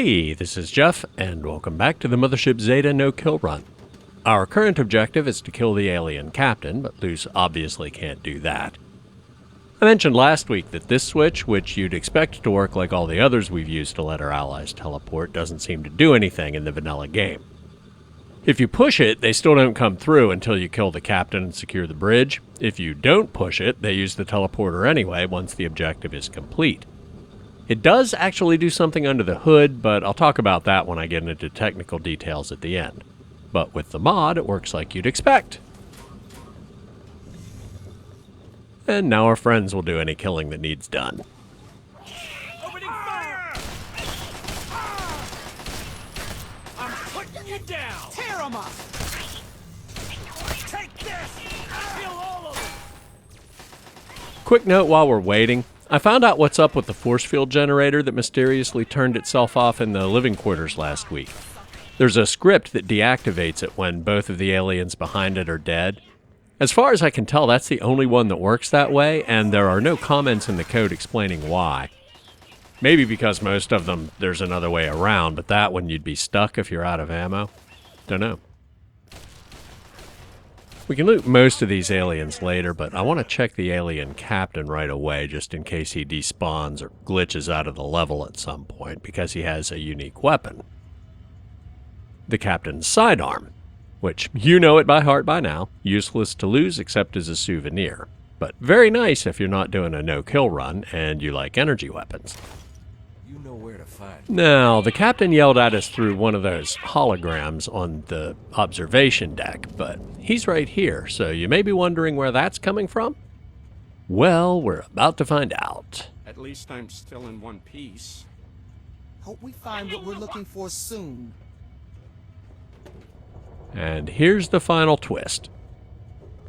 Hey, this is Jeff, and welcome back to the Mothership Zeta no-kill run. Our current objective is to kill the alien captain, but Luce obviously can't do that. I mentioned last week that this switch, which you'd expect to work like all the others we've used to let our allies teleport, doesn't seem to do anything in the vanilla game. If you push it, they still don't come through until you kill the captain and secure the bridge. If you don't push it, they use the teleporter anyway once the objective is complete. It does actually do something under the hood, but I'll talk about that when I get into technical details at the end. But with the mod, it works like you'd expect. And now our friends will do any killing that needs done. Opening fire! I'm putting you down! Tear 'em up! Take this! Kill all of them! Quick note while we're waiting. I found out what's up with the force field generator that mysteriously turned itself off in the living quarters last week. There's a script that deactivates it when both of the aliens behind it are dead. As far as I can tell, that's the only one that works that way, and there are no comments in the code explaining why. Maybe because most of them there's another way around, but that one you'd be stuck if you're out of ammo. Don't know. We can loot most of these aliens later, but I want to check the alien captain right away just in case he despawns or glitches out of the level at some point because he has a unique weapon. The captain's sidearm, which you know it by heart by now, useless to lose except as a souvenir, but very nice if you're not doing a no-kill run and you like energy weapons. You know where to find. Now, the captain yelled at us through one of those holograms on the observation deck, but he's right here, so you may be wondering where that's coming from? Well, we're about to find out. At least I'm still in one piece. Hope we find what we're looking for soon. And here's the final twist.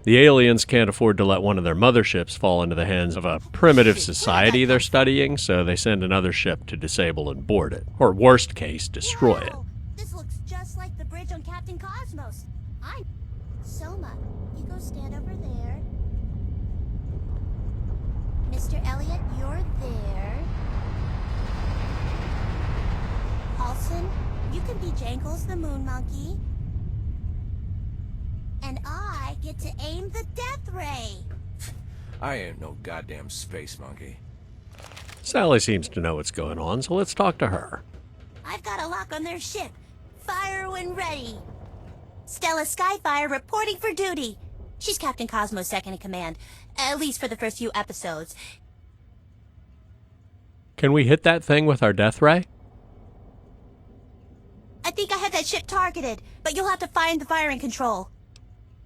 The aliens can't afford to let one of their motherships fall into the hands of a primitive society they're studying, so they send another ship to disable and board it, or worst case, destroy it. This looks just like the bridge on Captain Cosmos. Soma, you go stand over there. Mr. Elliot, you're there. Paulson, you can be Jangles the Moon Monkey. And I get to aim the death ray. I ain't no goddamn space monkey. Sally seems to know what's going on, so let's talk to her. I've got a lock on their ship. Fire when ready. Stella Skyfire reporting for duty. She's Captain Cosmo's second in command, at least for the first few episodes. Can we hit that thing with our death ray? I think I have that ship targeted, but you'll have to find the firing control.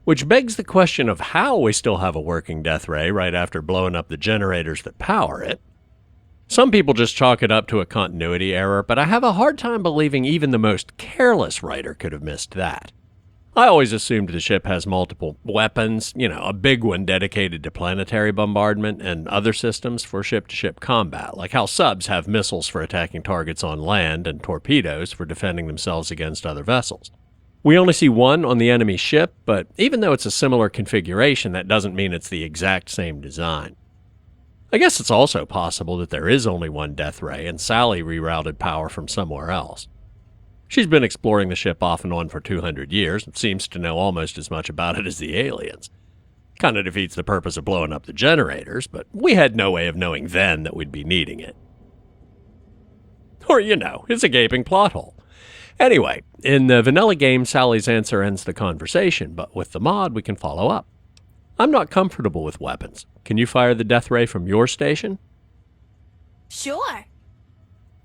Which begs the question of how we still have a working death ray right after blowing up the generators that power it. Some people just chalk it up to a continuity error, but I have a hard time believing even the most careless writer could have missed that. I always assumed the ship has multiple weapons, a big one dedicated to planetary bombardment and other systems for ship-to-ship combat, like how subs have missiles for attacking targets on land and torpedoes for defending themselves against other vessels. We only see one on the enemy ship, but even though it's a similar configuration, that doesn't mean it's the exact same design. I guess it's also possible that there is only one death ray and Sally rerouted power from somewhere else. She's been exploring the ship off and on for 200 years and seems to know almost as much about it as the aliens. Kinda defeats the purpose of blowing up the generators, but we had no way of knowing then that we'd be needing it. Or, it's a gaping plot hole. Anyway, in the vanilla game, Sally's answer ends the conversation, but with the mod, we can follow up. I'm not comfortable with weapons. Can you fire the death ray from your station? Sure.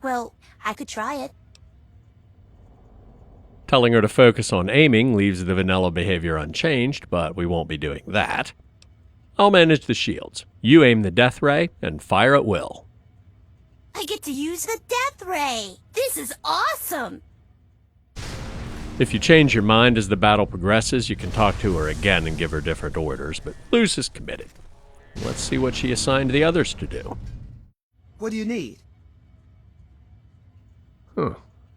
Well, I could try it. Telling her to focus on aiming leaves the vanilla behavior unchanged, but we won't be doing that. I'll manage the shields. You aim the death ray and fire at will. I get to use the death ray. This is awesome. If you change your mind as the battle progresses, you can talk to her again and give her different orders, but Luce is committed. Let's see what she assigned the others to do. What do you need? I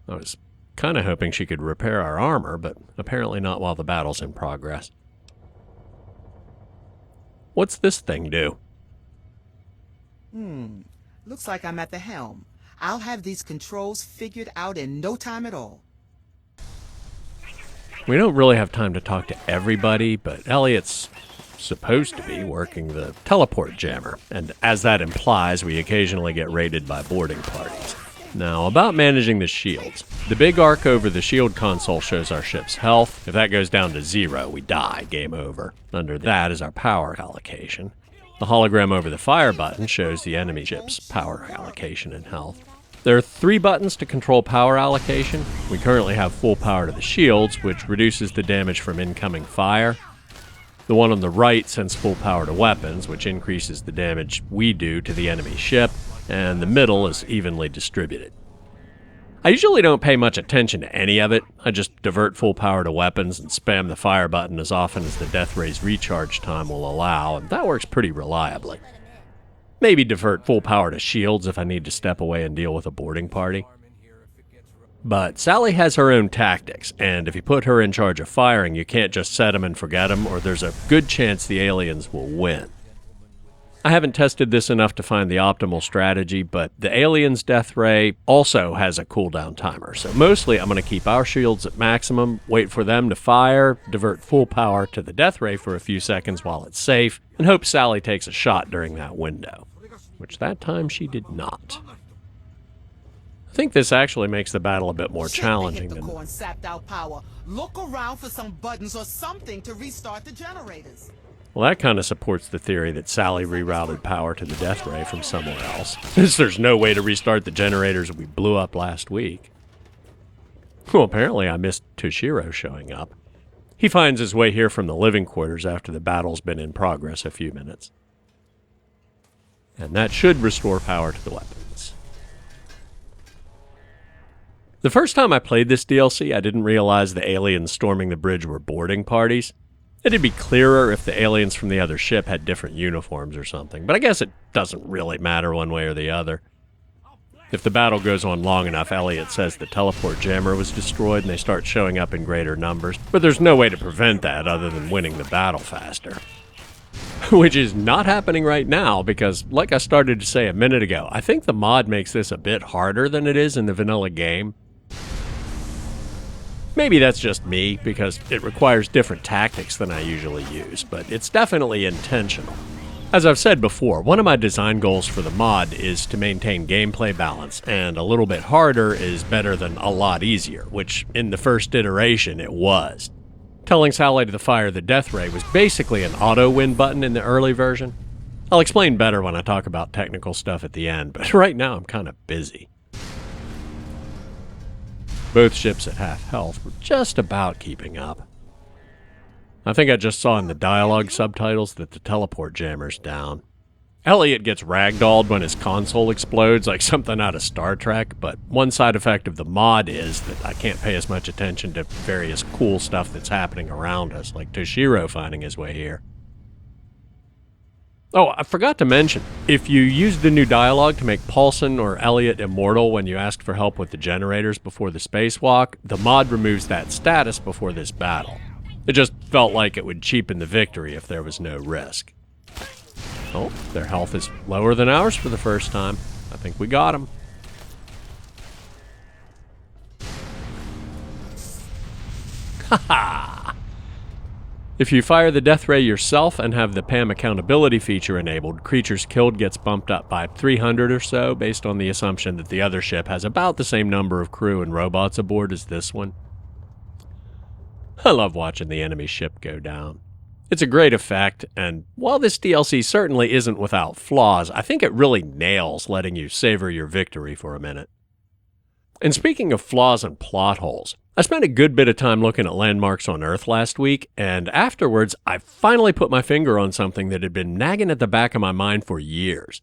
was kind of hoping she could repair our armor, but apparently not while the battle's in progress. What's this thing do? Looks like I'm at the helm. I'll have these controls figured out in no time at all. We don't really have time to talk to everybody, but Elliot's supposed to be working the teleport jammer, and as that implies, we occasionally get raided by boarding parties. Now, about managing the shields. The big arc over the shield console shows our ship's health. If that goes down to 0, we die, game over. Under that is our power allocation. The hologram over the fire button shows the enemy ship's power allocation and health. There are 3 buttons to control power allocation. We currently have full power to the shields, which reduces the damage from incoming fire. The one on the right sends full power to weapons, which increases the damage we do to the enemy ship, and the middle is evenly distributed. I usually don't pay much attention to any of it. I just divert full power to weapons and spam the fire button as often as the death ray's recharge time will allow, and that works pretty reliably. Maybe divert full power to shields if I need to step away and deal with a boarding party. But Sally has her own tactics, and if you put her in charge of firing, you can't just set them and forget them, or there's a good chance the aliens will win. I haven't tested this enough to find the optimal strategy, but the aliens' death ray also has a cooldown timer, so mostly I'm going to keep our shields at maximum, wait for them to fire, divert full power to the death ray for a few seconds while it's safe, and hope Sally takes a shot during that window, which that time she did not. I think this actually makes the battle a bit more challenging Shit, they hit the than... core and sapped out power. Look around for some buttons or something to restart the generators. Well, that kind of supports the theory that Sally rerouted power to the death ray from somewhere else, since there's no way to restart the generators we blew up last week. Well, apparently I missed Toshiro showing up. He finds his way here from the living quarters after the battle's been in progress a few minutes. And that should restore power to the weapons. The first time I played this DLC, I didn't realize the aliens storming the bridge were boarding parties. It'd be clearer if the aliens from the other ship had different uniforms or something, but I guess it doesn't really matter one way or the other. If the battle goes on long enough, Elliot says the teleport jammer was destroyed and they start showing up in greater numbers, but there's no way to prevent that other than winning the battle faster. Which is not happening right now because, like I started to say a minute ago, I think the mod makes this a bit harder than it is in the vanilla game. Maybe that's just me, because it requires different tactics than I usually use, but it's definitely intentional. As I've said before, one of my design goals for the mod is to maintain gameplay balance, and a little bit harder is better than a lot easier, which in the first iteration it was. Telling Sally to fire the death ray was basically an auto-win button in the early version. I'll explain better when I talk about technical stuff at the end, but right now I'm kind of busy. Both ships at half health were just about keeping up. I think I just saw in the dialogue subtitles that the teleport jammer's down. Elliot gets ragdolled when his console explodes like something out of Star Trek, but one side effect of the mod is that I can't pay as much attention to various cool stuff that's happening around us, like Toshiro finding his way here. Oh, I forgot to mention, if you use the new dialogue to make Paulson or Elliot immortal when you ask for help with the generators before the spacewalk, the mod removes that status before this battle. It just felt like it would cheapen the victory if there was no risk. Oh, their health is lower than ours for the first time. I think we got them. Haha! If you fire the death ray yourself and have the PAM accountability feature enabled, creatures killed gets bumped up by 300 or so, based on the assumption that the other ship has about the same number of crew and robots aboard as this one. I love watching the enemy ship go down. It's a great effect, and while this DLC certainly isn't without flaws, I think it really nails letting you savor your victory for a minute. And speaking of flaws and plot holes, I spent a good bit of time looking at landmarks on Earth last week, and afterwards I finally put my finger on something that had been nagging at the back of my mind for years.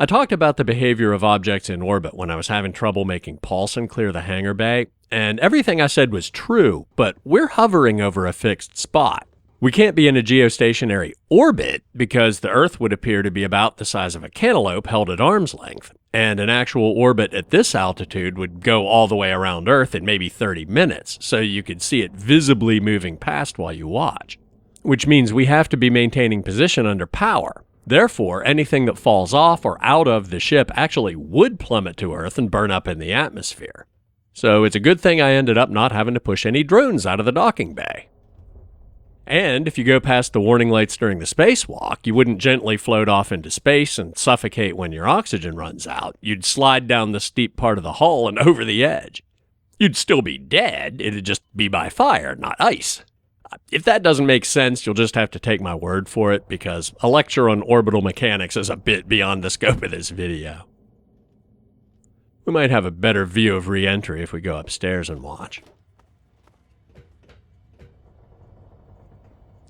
I talked about the behavior of objects in orbit when I was having trouble making Paulson clear the hangar bay, and everything I said was true, but we're hovering over a fixed spot. We can't be in a geostationary orbit because the Earth would appear to be about the size of a cantaloupe held at arm's length, and an actual orbit at this altitude would go all the way around Earth in maybe 30 minutes, so you could see it visibly moving past while you watch. Which means we have to be maintaining position under power, Therefore, anything that falls off or out of the ship actually would plummet to Earth and burn up in the atmosphere. So it's a good thing I ended up not having to push any drones out of the docking bay. And if you go past the warning lights during the spacewalk, you wouldn't gently float off into space and suffocate when your oxygen runs out. You'd slide down the steep part of the hull and over the edge. You'd still be dead, it'd just be by fire, not ice. If that doesn't make sense, you'll just have to take my word for it, because a lecture on orbital mechanics is a bit beyond the scope of this video. We might have a better view of re-entry if we go upstairs and watch.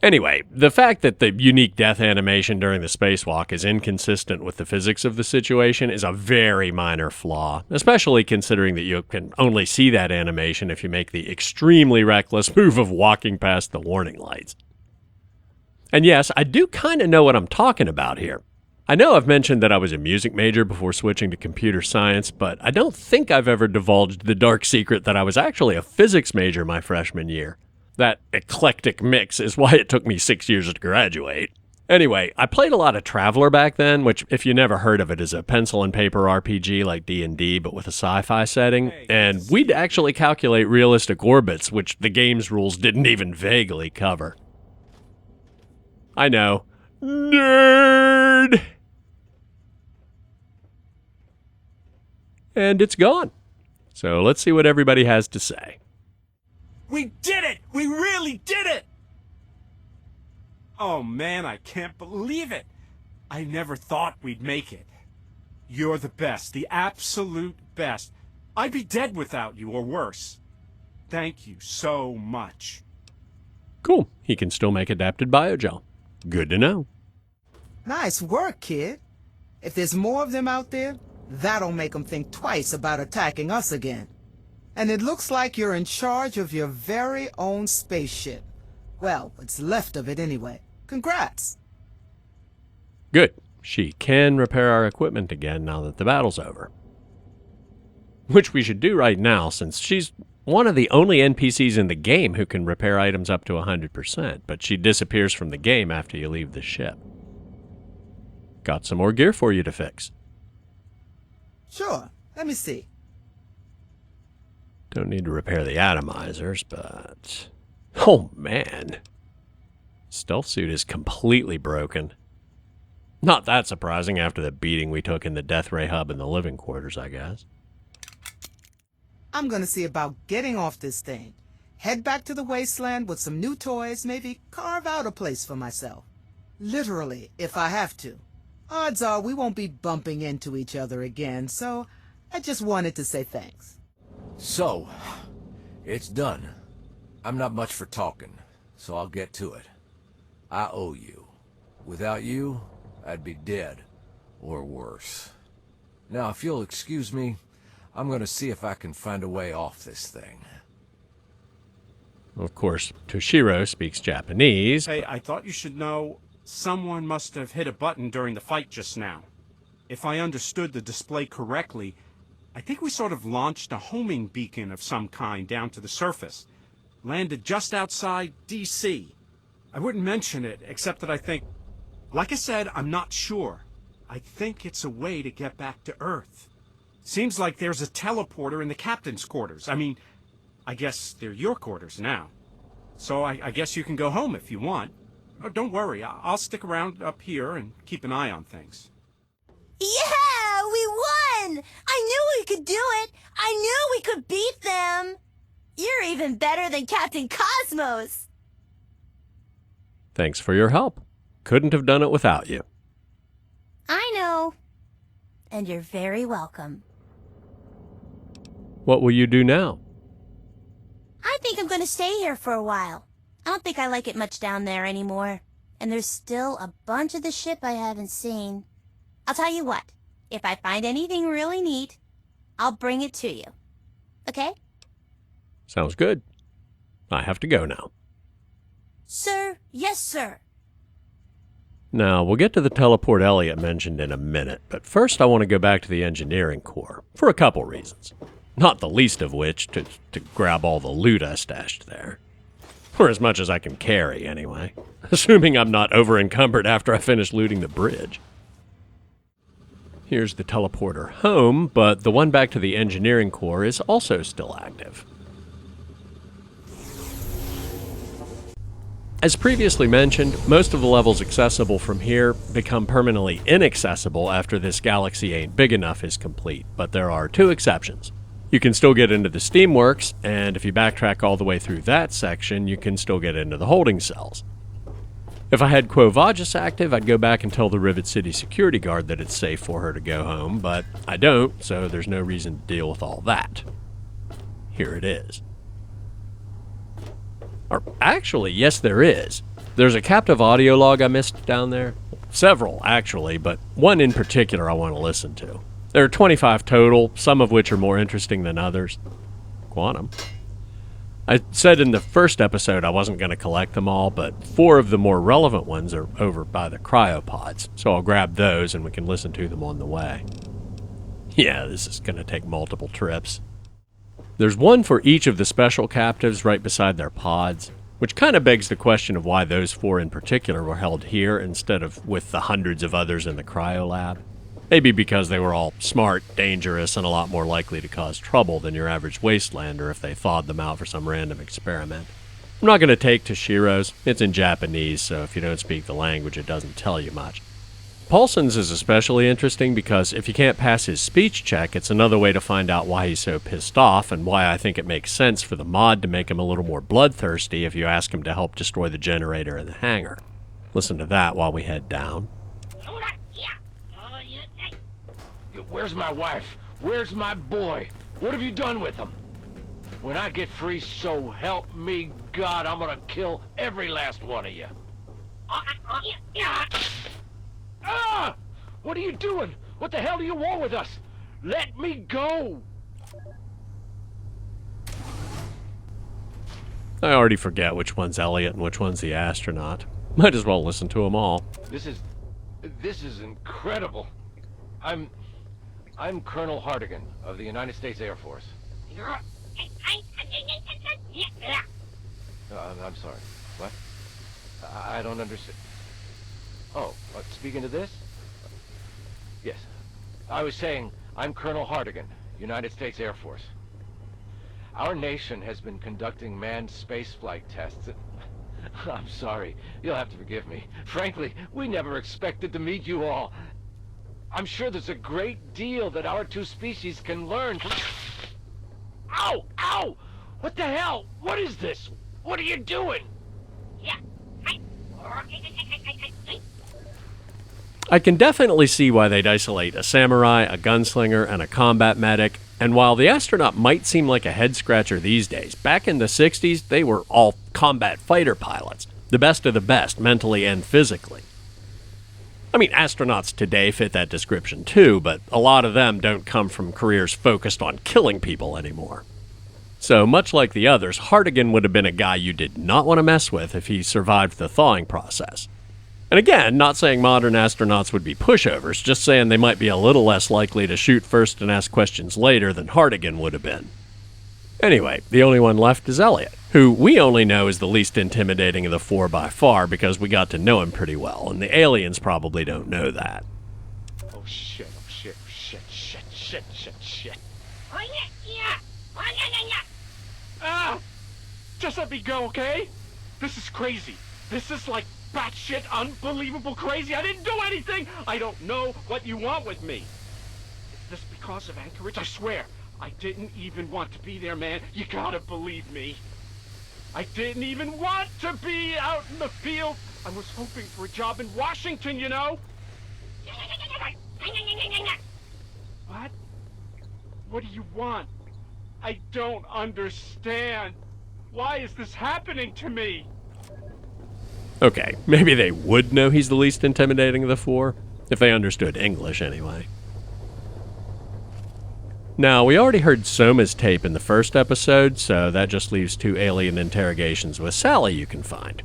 Anyway, the fact that the unique death animation during the spacewalk is inconsistent with the physics of the situation is a very minor flaw, especially considering that you can only see that animation if you make the extremely reckless move of walking past the warning lights. And yes, I do kind of know what I'm talking about here. I know I've mentioned that I was a music major before switching to computer science, but I don't think I've ever divulged the dark secret that I was actually a physics major my freshman year. That eclectic mix is why it took me 6 years to graduate. Anyway, I played a lot of Traveler back then, which, if you never heard of it, is a pencil and paper RPG like D&D, but with a sci-fi setting. And we'd actually calculate realistic orbits, which the game's rules didn't even vaguely cover. I know. Nerd! And it's gone. So let's see what everybody has to say. We did it! We really did it! Oh man, I can't believe it! I never thought we'd make it. You're the best, the absolute best. I'd be dead without you, or worse. Thank you so much. Cool. He can still make adapted biogel. Good to know. Nice work, kid. If there's more of them out there, that'll make them think twice about attacking us again. And it looks like you're in charge of your very own spaceship. Well, what's left of it anyway. Congrats. Good. She can repair our equipment again now that the battle's over. Which we should do right now, since she's one of the only NPCs in the game who can repair items up to 100%, but she disappears from the game after you leave the ship. Got some more gear for you to fix. Sure. Let me see. Don't need to repair the atomizers, but... Oh, man. Stealth suit is completely broken. Not that surprising after the beating we took in the death ray hub and the living quarters, I guess. I'm gonna see about getting off this thing. Head back to the wasteland with some new toys, maybe carve out a place for myself. Literally, if I have to. Odds are we won't be bumping into each other again, so I just wanted to say thanks. So, it's done. I'm not much for talking, so I'll get to it. I owe you. Without you, I'd be dead, or worse. Now, if you'll excuse me, I'm gonna see if I can find a way off this thing. Of course, Toshiro speaks Japanese. Hey, I thought you should know someone must have hit a button during the fight just now. If I understood the display correctly, I think we sort of launched a homing beacon of some kind down to the surface. Landed just outside D.C. I wouldn't mention it, except that I think... Like I said, I'm not sure. I think it's a way to get back to Earth. Seems like there's a teleporter in the captain's quarters. I mean, I guess they're your quarters now. So I guess you can go home if you want. Oh, don't worry, I'll stick around up here and keep an eye on things. Yeah, we won! I knew we could do it! I knew we could beat them! You're even better than Captain Cosmos! Thanks for your help. Couldn't have done it without you. I know. And you're very welcome. What will you do now? I think I'm going to stay here for a while. I don't think I like it much down there anymore. And there's still a bunch of the ship I haven't seen. I'll tell you what. If I find anything really neat, I'll bring it to you. Okay? Sounds good. I have to go now. Sir, yes, sir. Now, we'll get to the teleport Elliot mentioned in a minute, but first I want to go back to the engineering core, for a couple reasons. Not the least of which, to grab all the loot I stashed there. Or as much as I can carry, anyway. Assuming I'm not over-encumbered after I finish looting the bridge. Here's the teleporter home, but the one back to the engineering core is also still active. As previously mentioned, most of the levels accessible from here become permanently inaccessible after This Galaxy Ain't Big Enough is complete, but there are two exceptions. You can still get into the Steamworks, and if you backtrack all the way through that section, you can still get into the holding cells. If I had Quo Vadis active, I'd go back and tell the Rivet City security guard that it's safe for her to go home, but I don't, so there's no reason to deal with all that. Here it is. Or actually, yes there is. There's a captive audio log I missed down there. Several, actually, but one in particular I want to listen to. There are 25 total, some of which are more interesting than others. Quantum. I said in the first episode I wasn't going to collect them all, but 4 of the more relevant ones are over by the cryopods, so I'll grab those and we can listen to them on the way. Yeah, this is going to take multiple trips. There's one for each of the special captives right beside their pods, which kind of begs the question of why those 4 in particular were held here instead of with the hundreds of others in the cryo lab. Maybe because they were all smart, dangerous, and a lot more likely to cause trouble than your average wastelander if they thawed them out for some random experiment. I'm not going to take Toshiro's. It's in Japanese, so if you don't speak the language, it doesn't tell you much. Paulson's is especially interesting because if you can't pass his speech check, it's another way to find out why he's so pissed off and why I think it makes sense for the mod to make him a little more bloodthirsty if you ask him to help destroy the generator in the hangar. Listen to that while we head down. Where's my wife? Where's my boy? What have you done with them? When I get free, so help me God, I'm gonna kill every last one of you. Ah! What are you doing? What the hell do you want with us? Let me go! I already forget which one's Elliot and which one's the astronaut. Might as well listen to them all. This is incredible. I'm Colonel Hardigan of the United States Air Force. I'm sorry. What? I don't understand. Oh, speaking to this? Yes. I was saying, I'm Colonel Hardigan, United States Air Force. Our nation has been conducting manned spaceflight tests. I'm sorry. You'll have to forgive me. Frankly, we never expected to meet you all. I'm sure there's a great deal that our two species can learn from... Ow! Ow! What the hell? What is this? What are you doing? I can definitely see why they'd isolate a samurai, a gunslinger, and a combat medic, and while the astronaut might seem like a head-scratcher these days, back in the 60s, they were all combat fighter pilots, the best of the best, mentally and physically. I mean, astronauts today fit that description too, but a lot of them don't come from careers focused on killing people anymore. So, much like the others, Hardigan would have been a guy you did not want to mess with if he survived the thawing process. And again, not saying modern astronauts would be pushovers, just saying they might be a little less likely to shoot first and ask questions later than Hardigan would have been. Anyway, the only one left is Elliot, who we only know is the least intimidating of the 4 by far because we got to know him pretty well, and the aliens probably don't know that. Oh shit, oh shit, shit, shit, shit, shit, shit. Ah! Just let me go, okay? This is crazy. This is like batshit unbelievable crazy. I didn't do anything! I don't know what you want with me. Is this because of Anchorage? I swear. I didn't even want to be there, man. You gotta believe me. I didn't even want to be out in the field. I was hoping for a job in Washington, you know? What? What do you want? I don't understand. Why is this happening to me? Okay, maybe they would know he's the least intimidating of the 4, if they understood English anyway. Now, we already heard Soma's tape in the first episode, so that just leaves 2 alien interrogations with Sally you can find.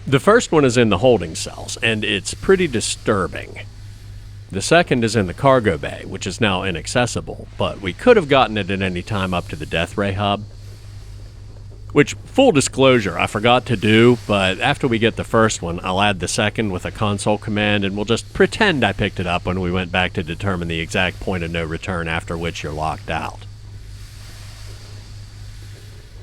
The first one is in the holding cells, and it's pretty disturbing. The second is in the cargo bay, which is now inaccessible, but we could have gotten it at any time up to the Death Ray hub. Which, full disclosure, I forgot to do, but after we get the first one, I'll add the second with a console command, and we'll just pretend I picked it up when we went back to determine the exact point of no return after which you're locked out.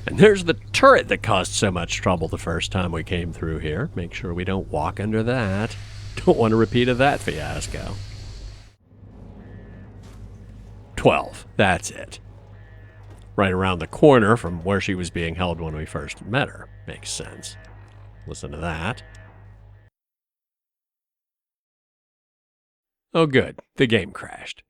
And there's the turret that caused so much trouble the first time we came through here. Make sure we don't walk under that. Don't want a repeat of that fiasco. 12. That's it. Right around the corner from where she was being held when we first met her. Makes sense. Listen to that. Oh good, the game crashed.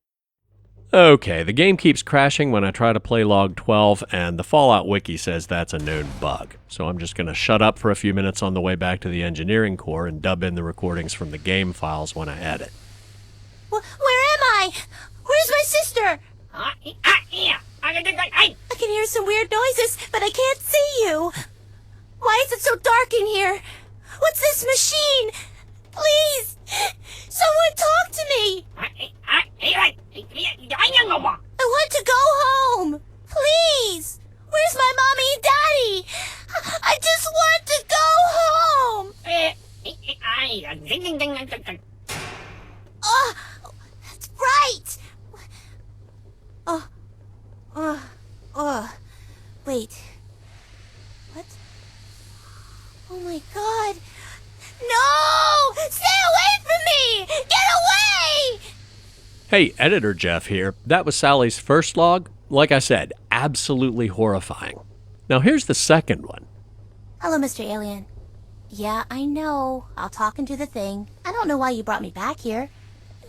Okay, the game keeps crashing when I try to play log 12, and the Fallout wiki says that's a known bug. So I'm just going to shut up for a few minutes on the way back to the engineering core and dub in the recordings from the game files when I edit. Where am I? Where's my sister? I can hear some weird noises, but I can't see you. Why is it so dark in here? What's this machine? Please! Someone talk to me! I want to go home! Please! Where's my mommy and daddy? I just want to go home! Oh, that's right! Wait. What? Oh my god! No! Stay away from me! Get away! Hey, Editor Jeff here. That was Sally's first log. Like I said, absolutely horrifying. Now here's the second one. Hello, Mr. Alien. Yeah, I know. I'll talk into the thing. I don't know why you brought me back here.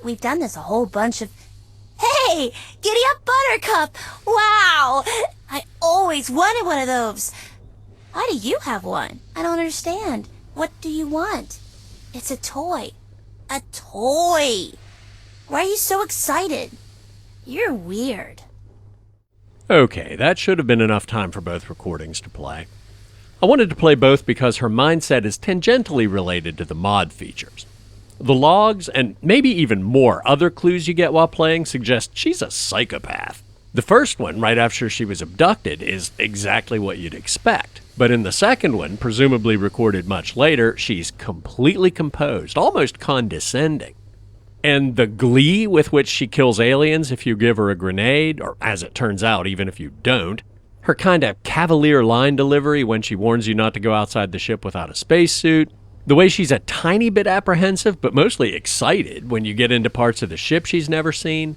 We've done this a whole bunch of... Hey! Giddy up, Buttercup! Wow! I always wanted one of those. Why do you have one? I don't understand. What do you want? It's a toy. A toy! Why are you so excited? You're weird. Okay, that should have been enough time for both recordings to play. I wanted to play both because her mindset is tangentially related to the mod features. The logs, and maybe even more other clues you get while playing, suggest she's a psychopath. The first one, right after she was abducted, is exactly what you'd expect. But in the second one, presumably recorded much later, she's completely composed, almost condescending. And the glee with which she kills aliens if you give her a grenade, or as it turns out, even if you don't, her kind of cavalier line delivery when she warns you not to go outside the ship without a spacesuit, the way she's a tiny bit apprehensive but mostly excited when you get into parts of the ship she's never seen.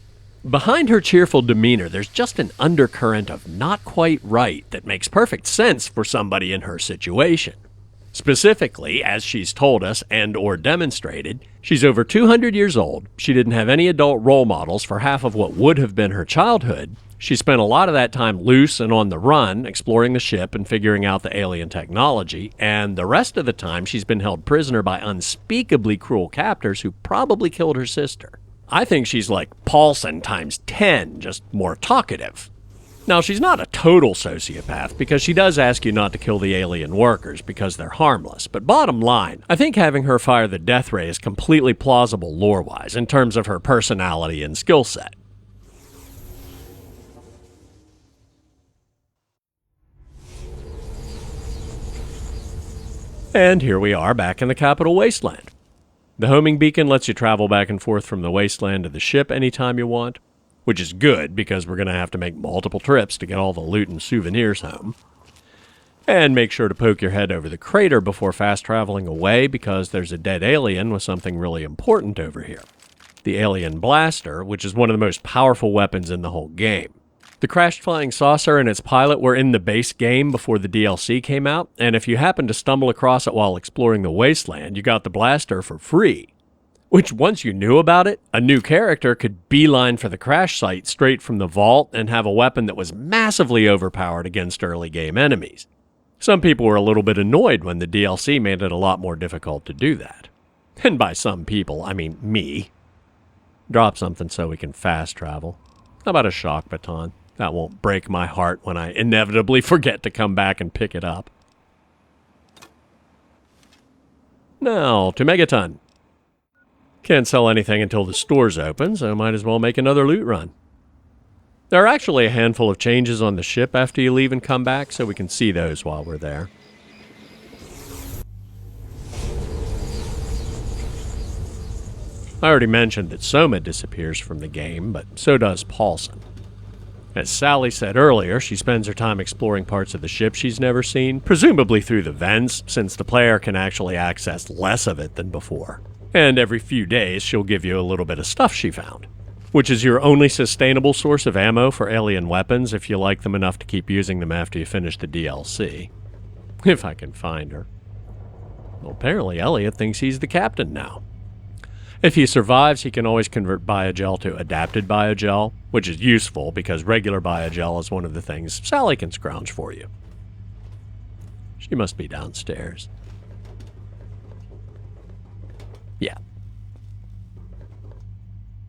Behind her cheerful demeanor, there's just an undercurrent of not quite right that makes perfect sense for somebody in her situation. Specifically, as she's told us and or demonstrated, she's over 200 years old, she didn't have any adult role models for half of what would have been her childhood, she spent a lot of that time loose and on the run, exploring the ship and figuring out the alien technology, and the rest of the time she's been held prisoner by unspeakably cruel captors who probably killed her sister. I think she's like Paulson times 10, just more talkative. Now, she's not a total sociopath because she does ask you not to kill the alien workers because they're harmless, but bottom line, I think having her fire the death ray is completely plausible lore-wise in terms of her personality and skill set. And here we are back in the capital wasteland. The homing beacon lets you travel back and forth from the wasteland to the ship anytime you want, which is good because we're going to have to make multiple trips to get all the loot and souvenirs home. And make sure to poke your head over the crater before fast traveling away because there's a dead alien with something really important over here. The alien blaster, which is one of the most powerful weapons in the whole game. The crashed flying saucer and its pilot were in the base game before the DLC came out, and if you happened to stumble across it while exploring the wasteland, you got the blaster for free. Which, once you knew about it, a new character could beeline for the crash site straight from the vault and have a weapon that was massively overpowered against early game enemies. Some people were a little bit annoyed when the DLC made it a lot more difficult to do that. And by some people, I mean me. Drop something so we can fast travel. How about a shock baton? That won't break my heart when I inevitably forget to come back and pick it up. Now, to Megaton. Can't sell anything until the store's open, so might as well make another loot run. There are actually a handful of changes on the ship after you leave and come back, so we can see those while we're there. I already mentioned that Soma disappears from the game, but so does Paulson. As Sally said earlier, she spends her time exploring parts of the ship she's never seen, presumably through the vents, since the player can actually access less of it than before. And every few days, she'll give you a little bit of stuff she found, which is your only sustainable source of ammo for alien weapons if you like them enough to keep using them after you finish the DLC. If I can find her. Well, apparently Elliot thinks he's the captain now. If he survives, he can always convert biogel to adapted biogel, which is useful because regular biogel is one of the things Sally can scrounge for you. She must be downstairs. Yeah.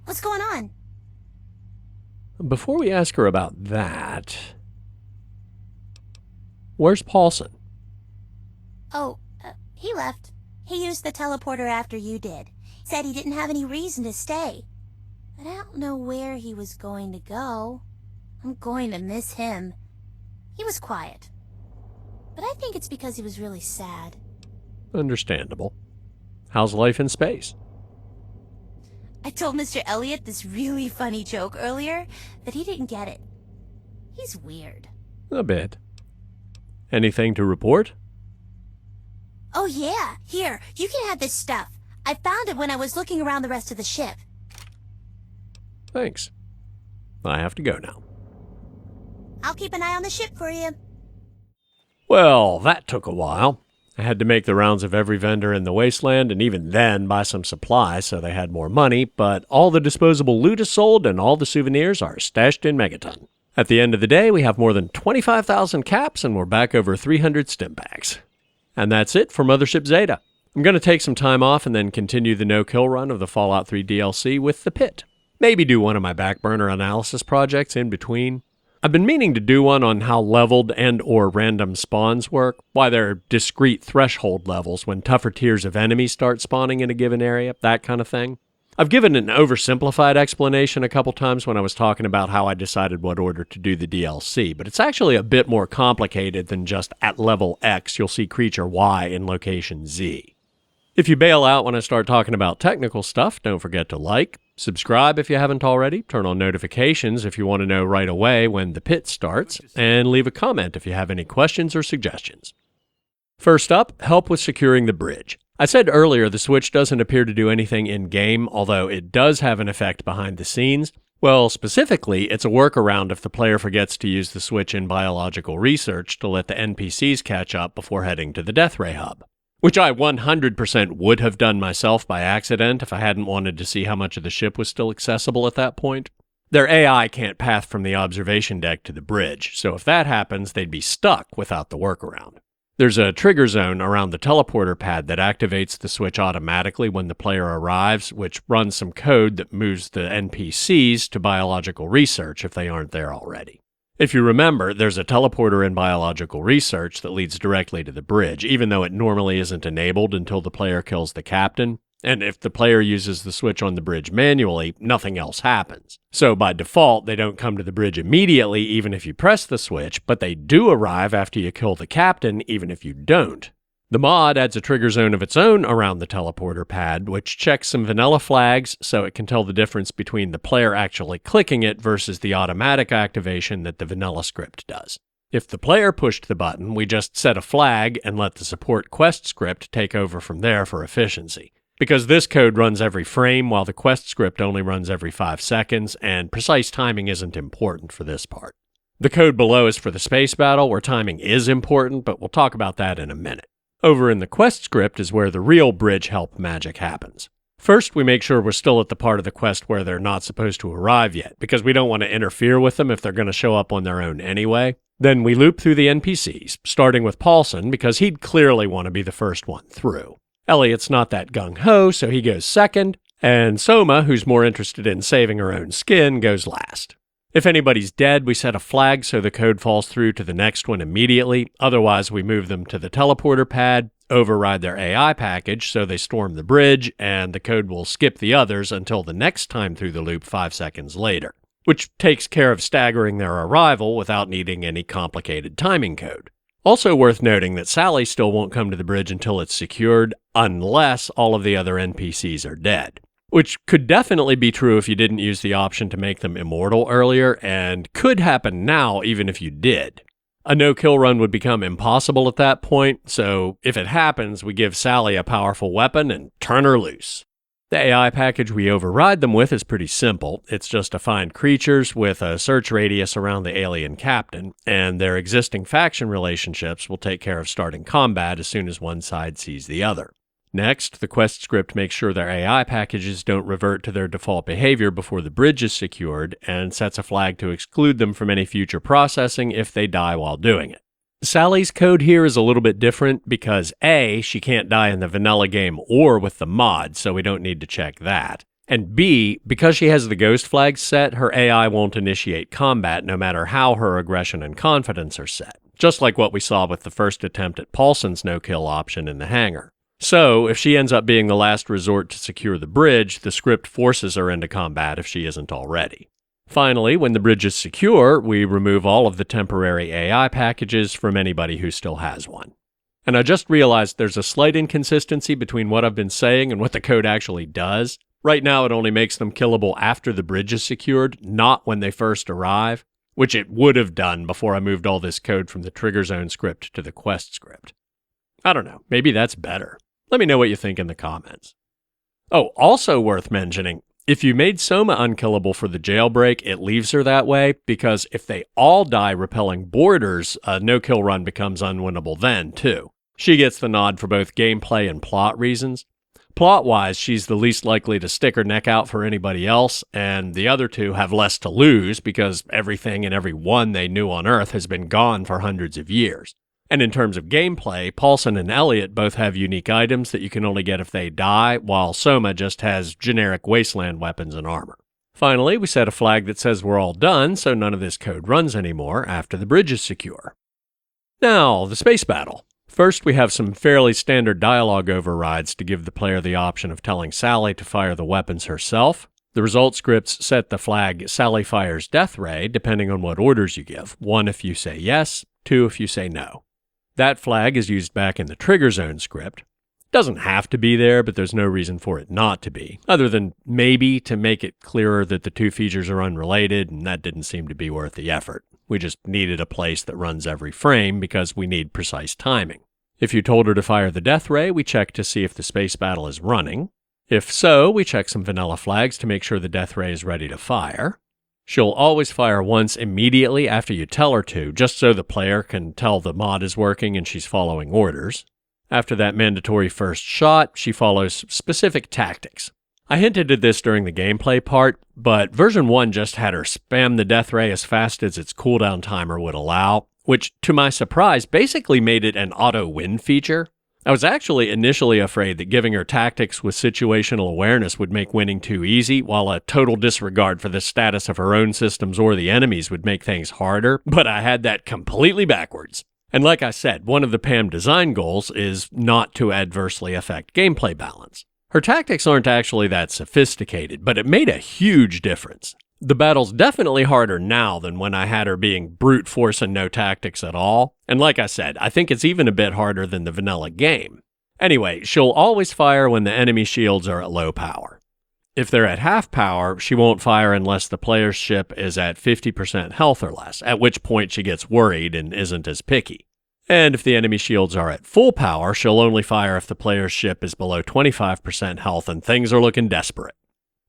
What's going on? Before we ask her about that, where's Paulson? Oh, he left. He used the teleporter after you did. Said he didn't have any reason to stay. But I don't know where he was going to go. I'm going to miss him. He was quiet. But I think it's because he was really sad. Understandable. How's life in space? I told Mr. Elliot this really funny joke earlier, but he didn't get it. He's weird. A bit. Anything to report? Oh yeah, here, you can have this stuff. I found it when I was looking around the rest of the ship. Thanks. I have to go now. I'll keep an eye on the ship for you. Well, that took a while. I had to make the rounds of every vendor in the wasteland and even then buy some supplies so they had more money, but all the disposable loot is sold and all the souvenirs are stashed in Megaton. At the end of the day, we have more than 25,000 caps and we're back over 300 stim packs. And that's it for Mothership Zeta. I'm going to take some time off and then continue the no-kill run of the Fallout 3 DLC with the Pit. Maybe do one of my back burner analysis projects in between. I've been meaning to do one on how leveled and or random spawns work, why there are discrete threshold levels when tougher tiers of enemies start spawning in a given area, that kind of thing. I've given an oversimplified explanation a couple times when I was talking about how I decided what order to do the DLC, but it's actually a bit more complicated than just at level X you'll see creature Y in location Z. If you bail out when I start talking about technical stuff, don't forget to like, subscribe if you haven't already, turn on notifications if you want to know right away when the Pit starts, and leave a comment if you have any questions or suggestions. First up, help with securing the bridge. I said earlier the switch doesn't appear to do anything in-game, although it does have an effect behind the scenes. Well, specifically, it's a workaround if the player forgets to use the switch in biological research to let the NPCs catch up before heading to the Death Ray Hub. Which I 100% would have done myself by accident if I hadn't wanted to see how much of the ship was still accessible at that point. Their AI can't path from the observation deck to the bridge, so if that happens, they'd be stuck without the workaround. There's a trigger zone around the teleporter pad that activates the switch automatically when the player arrives, which runs some code that moves the NPCs to biological research if they aren't there already. If you remember, there's a teleporter in biological research that leads directly to the bridge, even though it normally isn't enabled until the player kills the captain. And if the player uses the switch on the bridge manually, nothing else happens. So by default, they don't come to the bridge immediately even if you press the switch, but they do arrive after you kill the captain even if you don't. The mod adds a trigger zone of its own around the teleporter pad, which checks some vanilla flags so it can tell the difference between the player actually clicking it versus the automatic activation that the vanilla script does. If the player pushed the button, we just set a flag and let the support quest script take over from there for efficiency. Because this code runs every frame while the quest script only runs every 5 seconds, and precise timing isn't important for this part. The code below is for the space battle, where timing is important, but we'll talk about that in a minute. Over in the quest script is where the real bridge help magic happens. First, we make sure we're still at the part of the quest where they're not supposed to arrive yet, because we don't want to interfere with them if they're going to show up on their own anyway. Then we loop through the NPCs, starting with Paulson, because he'd clearly want to be the first one through. Elliot's not that gung-ho, so he goes second, and Soma, who's more interested in saving her own skin, goes last. If anybody's dead, we set a flag so the code falls through to the next one immediately. Otherwise, we move them to the teleporter pad, override their AI package so they storm the bridge, and the code will skip the others until the next time through the loop 5 seconds later. which takes care of staggering their arrival without needing any complicated timing code. Also worth noting that Sally still won't come to the bridge until it's secured, unless all of the other NPCs are dead. Which could definitely be true if you didn't use the option to make them immortal earlier, and could happen now even if you did. A no-kill run would become impossible at that point, so if it happens, we give Sally a powerful weapon and turn her loose. The AI package we override them with is pretty simple. It's just to find creatures with a search radius around the alien captain, and their existing faction relationships will take care of starting combat as soon as one side sees the other. Next, the quest script makes sure their AI packages don't revert to their default behavior before the bridge is secured, and sets a flag to exclude them from any future processing if they die while doing it. Sally's code here is a little bit different because A, she can't die in the vanilla game or with the mod, so we don't need to check that. And B, because she has the ghost flag set, her AI won't initiate combat no matter how her aggression and confidence are set, just like what we saw with the first attempt at Paulson's no-kill option in the hangar. So, if she ends up being the last resort to secure the bridge, the script forces her into combat if she isn't already. Finally, when the bridge is secure, we remove all of the temporary AI packages from anybody who still has one. And I just realized there's a slight inconsistency between what I've been saying and what the code actually does. Right now, it only makes them killable after the bridge is secured, not when they first arrive, which it would have done before I moved all this code from the trigger zone script to the quest script. I don't know, maybe that's better. Let me know what you think in the comments. Oh, also worth mentioning, if you made Soma unkillable for the jailbreak, it leaves her that way, because if they all die repelling boarders, a no-kill run becomes unwinnable then, too. She gets the nod for both gameplay and plot reasons. Plot-wise, she's the least likely to stick her neck out for anybody else, and the other two have less to lose because everything and everyone they knew on Earth has been gone for hundreds of years. And in terms of gameplay, Paulson and Elliot both have unique items that you can only get if they die, while Soma just has generic wasteland weapons and armor. Finally, we set a flag that says we're all done, so none of this code runs anymore after the bridge is secure. Now, the space battle. First, we have some fairly standard dialogue overrides to give the player the option of telling Sally to fire the weapons herself. The result scripts set the flag Sally fires Death Ray, depending on what orders you give. 1 if you say yes, 2 if you say no. That flag is used back in the trigger zone script. Doesn't have to be there, but there's no reason for it not to be, other than maybe to make it clearer that the two features are unrelated, and that didn't seem to be worth the effort. We just needed a place that runs every frame because we need precise timing. If you told her to fire the Death Ray, we check to see if the space battle is running. If so, we check some vanilla flags to make sure the Death Ray is ready to fire. She'll always fire once immediately after you tell her to, just so the player can tell the mod is working and she's following orders. After that mandatory first shot, she follows specific tactics. I hinted at this during the gameplay part, but version 1 just had her spam the Death Ray as fast as its cooldown timer would allow, which, to my surprise, basically made it an auto-win feature. I was actually initially afraid that giving her tactics with situational awareness would make winning too easy, while a total disregard for the status of her own systems or the enemies would make things harder, but I had that completely backwards. And like I said, one of the PAM design goals is not to adversely affect gameplay balance. Her tactics aren't actually that sophisticated, but it made a huge difference. The battle's definitely harder now than when I had her being brute force and no tactics at all. And like I said, I think it's even a bit harder than the vanilla game. Anyway, she'll always fire when the enemy shields are at low power. If they're at half power, she won't fire unless the player's ship is at 50% health or less, at which point she gets worried and isn't as picky. And if the enemy shields are at full power, she'll only fire if the player's ship is below 25% health and things are looking desperate.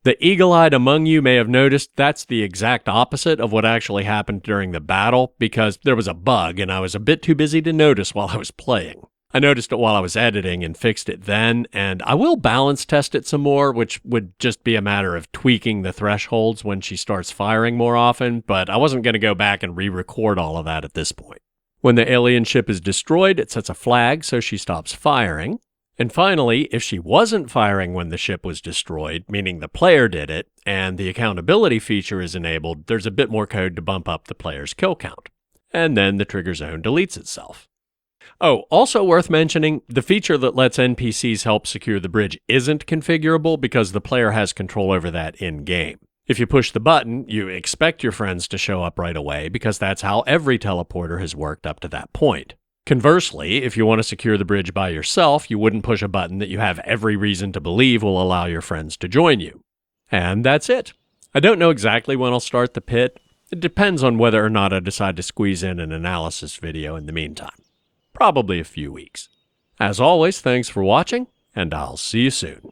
The eagle-eyed among you may have noticed that's the exact opposite of what actually happened during the battle, because there was a bug and I was a bit too busy to notice while I was playing. I noticed it while I was editing and fixed it then, and I will balance test it some more, which would just be a matter of tweaking the thresholds when she starts firing more often, but I wasn't going to go back and re-record all of that at this point. When the alien ship is destroyed, it sets a flag so she stops firing. And finally, if she wasn't firing when the ship was destroyed, meaning the player did it, and the accountability feature is enabled, there's a bit more code to bump up the player's kill count. And then the trigger zone deletes itself. Oh, also worth mentioning, the feature that lets NPCs help secure the bridge isn't configurable because the player has control over that in-game. If you push the button, you expect your friends to show up right away because that's how every teleporter has worked up to that point. Conversely, if you want to secure the bridge by yourself, you wouldn't push a button that you have every reason to believe will allow your friends to join you. And that's it. I don't know exactly when I'll start the pit. It depends on whether or not I decide to squeeze in an analysis video in the meantime. Probably a few weeks. As always, thanks for watching, and I'll see you soon.